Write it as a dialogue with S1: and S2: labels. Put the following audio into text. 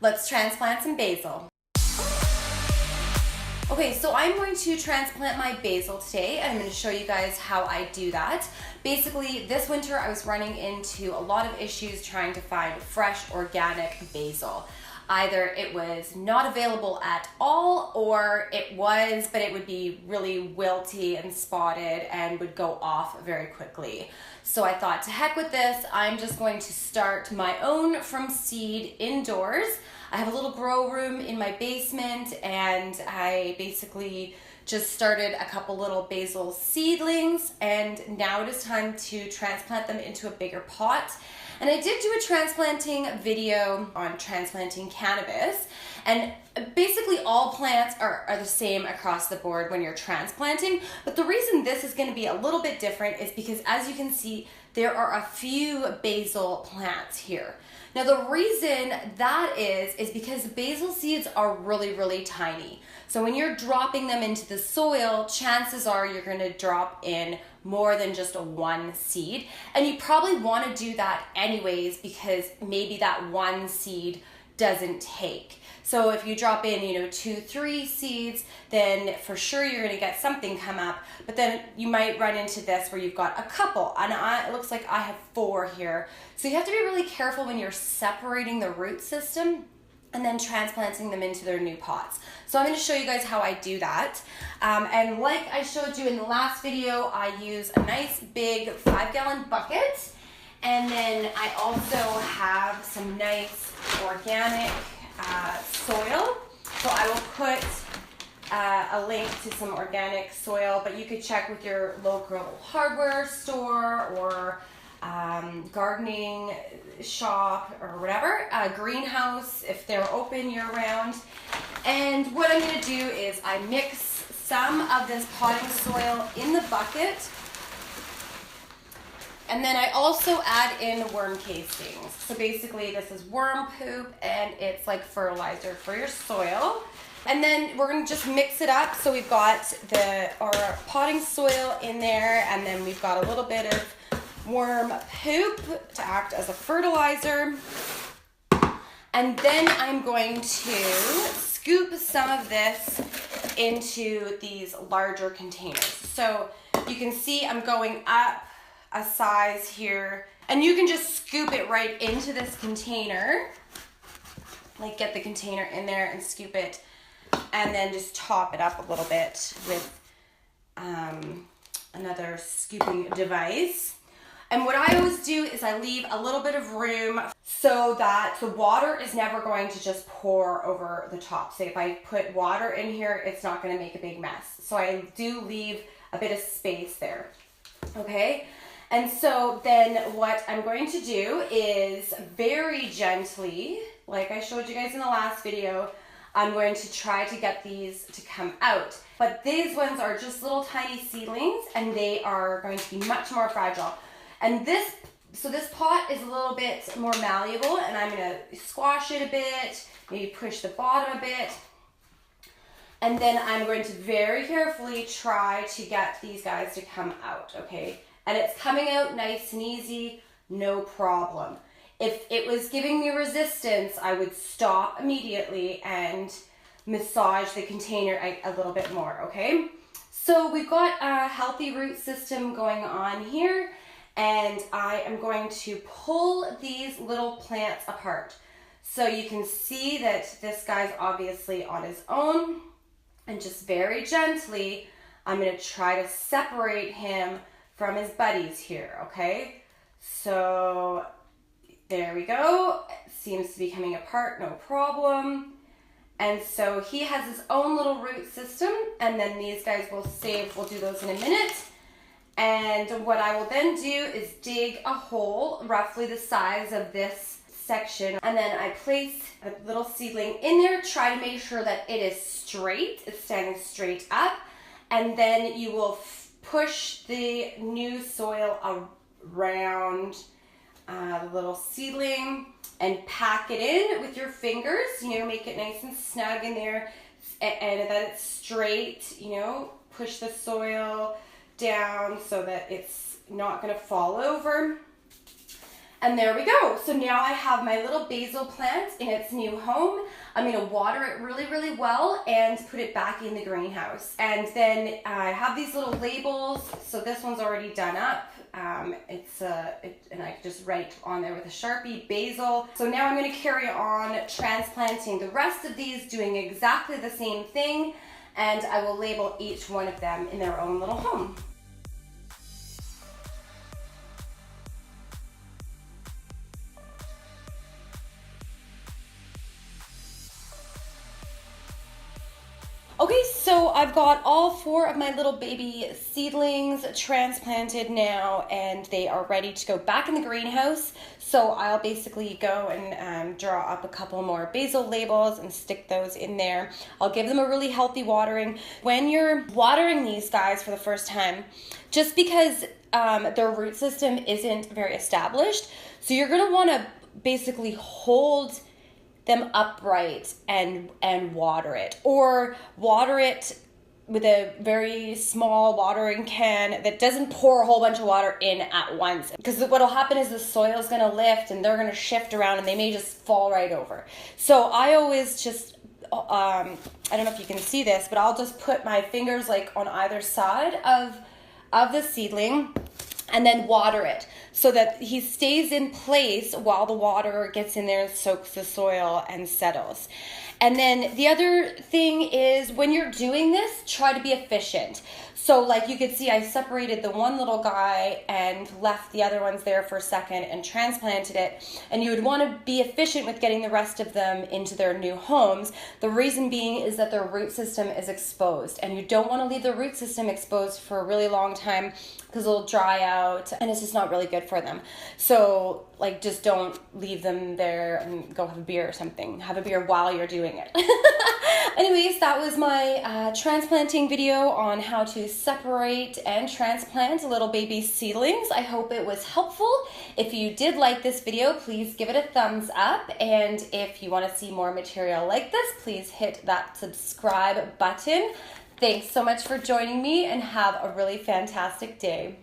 S1: Let's transplant some basil. Okay, so I'm going to transplant my basil today, and I'm going to show you guys how I do that. Basically, this winter I was running into a lot of issues trying to find fresh organic basil. Either it was not available at all, or it was, but it would be really wilty and spotted and would go off very quickly. So I thought, to heck with this, I'm just going to start my own from seed indoors. I have a little grow room in my basement, and I basically just started a couple little basil seedlings, and now it is time to transplant them into a bigger pot. And I did do a transplanting video on transplanting cannabis, and basically all plants are the same across the board when you're transplanting, but the reason this is going to be a little bit different is because, as you can see, there are a few basil plants here. Now the reason that is because basil seeds are really, really tiny. So when you're dropping them into the soil, chances are you're going to drop in more than just one seed. And you probably want to do that anyways, because maybe that one seed doesn't take. So if you drop in, 2, 3 seeds, then for sure you're going to get something come up. But then you might run into this where you've got a couple, and it looks like I have 4 here. So you have to be really careful when you're separating the root system and then transplanting them into their new pots. So I'm going to show you guys how I do that. And like I showed you in the last video, I use a nice big 5-gallon bucket. And then I also have some nice organic soil. So I will put a link to some organic soil, but you could check with your local hardware store or gardening shop or whatever, greenhouse if they're open year round. And what I'm going to do is I mix some of this potting soil in the bucket, and then I also add in worm castings. So basically this is worm poop, and it's like fertilizer for your soil. And then we're going to just mix it up. So we've got our potting soil in there, and then we've got a little bit of worm poop to act as a fertilizer. And then I'm going to scoop some of this into these larger containers. So you can see I'm going up a size here, and you can just scoop it right into this container. Like, get the container in there and scoop it, and then just top it up a little bit with another scooping device. And what I always do is I leave a little bit of room so that the water is never going to just pour over the top. Say if I put water in here, it's not going to make a big mess. So I do leave a bit of space there. Okay? And so then what I'm going to do is very gently, like I showed you guys in the last video, I'm going to try to get these to come out. But these ones are just little tiny seedlings, and they are going to be much more fragile. And this pot is a little bit more malleable, and I'm going to squash it a bit, maybe push the bottom a bit. And then I'm going to very carefully try to get these guys to come out, okay? And it's coming out nice and easy, no problem. If it was giving me resistance, I would stop immediately and massage the container a little bit more, okay? So we've got a healthy root system going on here, and I am going to pull these little plants apart. So you can see that this guy's obviously on his own, and just very gently, I'm going to try to separate him from his buddies here, okay? So there we go. It seems to be coming apart, no problem. And so he has his own little root system, and then these guys will save. We'll do those in a minute. And what I will then do is dig a hole roughly the size of this section, and then I place a little seedling in there, try to make sure that it is straight, it's standing straight up, and then you will push the new soil around the little seedling and pack it in with your fingers, make it nice and snug in there, and that it's straight, push the soil down so that it's not going to fall over. And there we go. So now I have my little basil plant in its new home. I'm gonna water it really, really well and put it back in the greenhouse. And then I have these little labels. So this one's already done up. And I just write on there with a Sharpie, basil. So now I'm gonna carry on transplanting the rest of these, doing exactly the same thing. And I will label each one of them in their own little home. Okay, so I've got all 4 of my little baby seedlings transplanted now, and they are ready to go back in the greenhouse. So I'll basically go and draw up a couple more basil labels and stick those in there. I'll give them a really healthy watering. When you're watering these guys for the first time, just because their root system isn't very established, so you're gonna wanna basically hold them upright and water it, or water it with a very small watering can that doesn't pour a whole bunch of water in at once, because what'll happen is the soil is going to lift and they're going to shift around and they may just fall right over. So I always just I don't know if you can see this, but I'll just put my fingers like on either side of the seedling and then water it so that he stays in place while the water gets in there and soaks the soil and settles. And then the other thing is, when you're doing this, try to be efficient. So like you could see, I separated the one little guy and left the other ones there for a second and transplanted it. And you would want to be efficient with getting the rest of them into their new homes. The reason being is that their root system is exposed, and you don't want to leave the root system exposed for a really long time because it'll dry out and it's just not really good for them. So like, just don't leave them there and go have a beer or something. Have a beer while you're doing it. Anyways, that was my transplanting video on how to separate and transplant little baby seedlings. I hope it was helpful. If you did like this video, please give it a thumbs up. And if you want to see more material like this, please hit that subscribe button. Thanks so much for joining me, and have a really fantastic day.